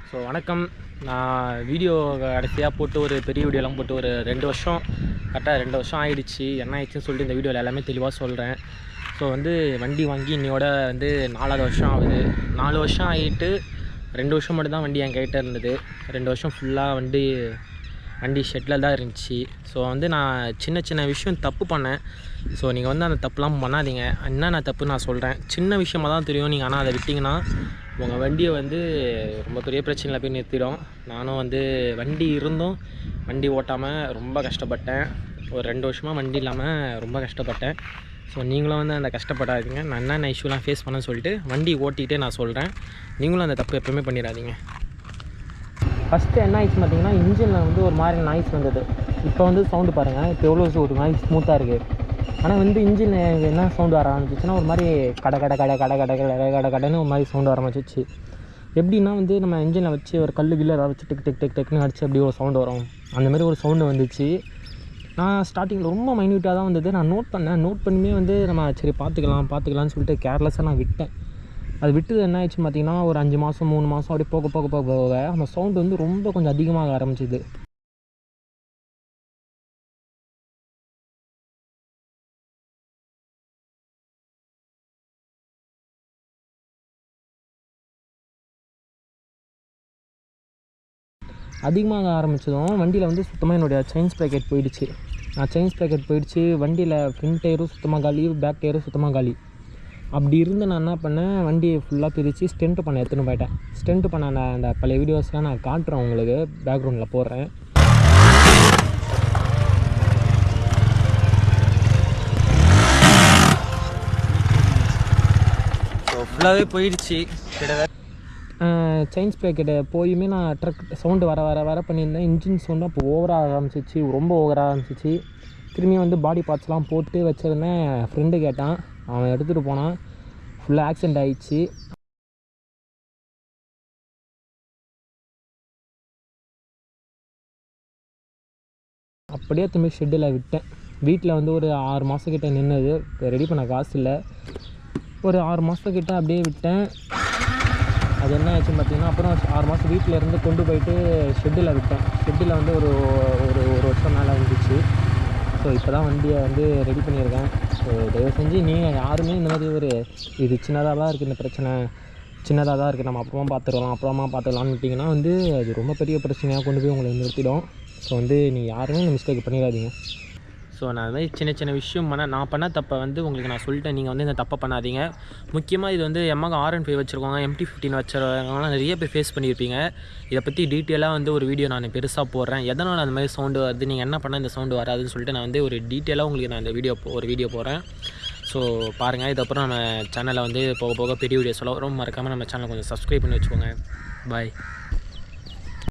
So வணக்கம். நான் video கடைசியாக போட்டு ஒரு பெரிய வீடியோலாம் போட்டு ஒரு 2 வருஷம் கரெக்டாக 2 வருஷம் ஆகிடுச்சு. என்ன ஆயிடுச்சுன்னு சொல்லிட்டு இந்த வீடியோவில் எல்லாமே தெளிவாக சொல்கிறேன். ஸோ வண்டி வாங்கி இன்னையோட 4வது வருஷம் ஆகுது. 4 வருஷம் ஆகிட்டு 2 வருஷம் மட்டும் தான் வண்டி என் கைகிட்ட இருந்தது. 2 வருஷம் ஃபுல்லாக வண்டி ஷெட்டில் தான் இருந்துச்சு. ஸோ நான் சின்ன விஷயம் தப்பு பண்ணேன். ஸோ நீங்கள் அந்த தப்புலாம் பண்ணாதீங்க. என்னென்ன தப்பு நான் சொல்கிறேன். சின்ன விஷயமாக தான் தெரியும். நீங்கள் ஆனால் அதை விட்டிங்கன்னா உங்கள் வண்டியை ரொம்ப பெரிய பிரச்சனையில் போய் நிறுத்திடும். நானும் வண்டி இருந்தும் வண்டி ஓட்டாமல் ரொம்ப கஷ்டப்பட்டேன். ஒரு 2 வருஷமாக வண்டி இல்லாமல் ரொம்ப கஷ்டப்பட்டேன். ஸோ நீங்களும் அந்த கஷ்டப்படாதீங்க. நான் என்னென்ன இஷ்யூலாம் ஃபேஸ் பண்ணேன்னு சொல்லிட்டு வண்டி ஓட்டிகிட்டே நான் சொல்கிறேன். நீங்களும் அந்த தப்பு எப்போவுமே பண்ணிடாதீங்க. ஃபஸ்ட்டு என்ன ஆயிடுச்சு பார்த்தீங்கன்னா, இன்ஜினில் ஒரு மாதிரி நாய்ஸ் வந்தது. இப்போ சவுண்டு பாருங்கள். இப்போ எவ்வளோ ஒரு மாதிரி ஸ்மூத்தாக இருக்குது. ஆனால் இன்ஜின் என்ன சவுண்டு வர ஆரம்பிச்சிச்சுன்னா ஒரு மாதிரி கடன்னு ஒரு மாதிரி சவுண்டு வர ஆரம்பிச்சிச்சு. எப்படின்னா நம்ம இன்ஜினில் வச்சு ஒரு கல்லில் ஏதாவது வச்சு டெக்னு அடிச்சு அப்படி ஒரு சவுண்டு வரும். அந்தமாரி ஒரு சவுண்டு வந்துச்சு. நான் ஸ்டார்டிங்கில் ரொம்ப மைன்யூட்டாக தான் வந்தது. நான் நோட் பண்ணியுமே நம்ம சரி பார்த்துக்கலாம்னு சொல்லிட்டு கேர்லெஸ்ஸாக நான் விட்டேன். அது விட்டது என்ன ஆயிடுச்சு பார்த்தீங்கன்னா, ஒரு 5 மாதம் 3 மாதம் அப்படியே போக அந்த சவுண்டு ரொம்ப கொஞ்சம் அதிகமாக ஆரம்பிச்சிது. அதிகமாக ஆரம்பித்ததும் வண்டியில் சுத்தமாக என்னுடைய செயின் ஸ்ப்ராக்கெட் போயிடுச்சு. வண்டியில் ஃப்ரண்ட் டயரும் சுத்தமாக காலி, பேக் டயரும் சுத்தமாக காலி. அப்படி இருந்து நான் என்ன பண்ணேன், வண்டியை ஃபுல்லாக பிரித்து ஸ்டெண்ட் பண்ண எடுத்துன்னு போயிட்டேன். ஸ்டெண்ட் பண்ண அந்த பழைய வீடியோஸ்லாம் நான் காட்டுறேன், உங்களுக்கு பேக்ரவுண்டில் போடுறேன். ஸோ ஃபுல்லாகவே போயிடுச்சு. செயின் ஸ்ப்ராக்கெட்டை போயுமே நான் ட்ரக் சவுண்டு வர பண்ணியிருந்தேன். இன்ஜின் சவுண்டு அப்போ ரொம்ப ஓவராக ஆரம்பிச்சிச்சு. திரும்பியும் பாடி பார்ட்ஸ்லாம் போட்டு வச்சுருந்தேன். ஃப்ரெண்டு கேட்டான், அவன் எடுத்துகிட்டு போனான். ஃபுல்லாக ஆக்சிடெண்ட் ஆகிடுச்சு. அப்படியே திரும்பி ஷெட்டில் விட்டேன். வீட்டில் ஒரு 6 மாதம் கிட்டே நின்றுது. இப்போ ரெடி பண்ண காசு இல்லை. ஒரு 6 மாதத்துக்கிட்ட அப்படியே விட்டேன். அது என்ன ஆச்சுன்னு பார்த்தீங்கன்னா, அப்புறம் 6 மாதம் வீட்டில் இருந்து கொண்டு போயிட்டு ஷெட்டில் விட்டேன். ஷெட்டில் ஒரு வருஷம் மேலே வந்துச்சு. ஸோ இப்போ தான் வண்டியை ரெடி பண்ணியிருக்கேன். ஸோ தயவு செஞ்சு நீங்கள் யாருமே இந்த மாதிரி இது சின்னதாக தான் இருக்குது, இந்த பிரச்சனை சின்னதாக தான் இருக்குது, நம்ம அப்புறமா பார்த்துக்கலாம்னு விட்டிங்கன்னா அது ரொம்ப பெரிய பிரச்சனையாக கொண்டு போய் உங்களை நிறுத்திடும். ஸோ நீங்கள் யாருமே இந்த மிஸ்டேக் பண்ணிடாதீங்க. ஸோ நான் சின்ன விஷயம் நான் பண்ண தப்பை உங்களுக்கு நான் சொல்லிட்டேன். நீங்கள் இந்த தப்பை பண்ணாதீங்க. முக்கியமாக இது Yamaha R15 வச்சுருக்கோங்க, MT-15 வச்சுருக்கவங்களாம் நிறைய பேர் ஃபேஸ் பண்ணியிருப்பீங்க. இதை பற்றி டீட்டெயிலாக ஒரு வீடியோ நான் பெருசாக போடுறேன். எதனால் அந்த மாதிரி சவுண்டு வருது, நீங்கள் என்ன பண்ணால் இந்த சவுண்டு வராதுன்னு சொல்லிட்டு நான் ஒரு டீட்டெயிலாக உங்களுக்கு நான் இந்த வீடியோ போடுறேன். ஸோ பாருங்கள். இதுக்கப்புறம் நம்ம சேனலில் போக பெரிய வீடியோ சொல்ல ரொம்ப மறக்காமல் நம்ம சேனலை கொஞ்சம் சப்ஸ்கிரைப் பண்ணி வச்சுக்கோங்க. பாய்.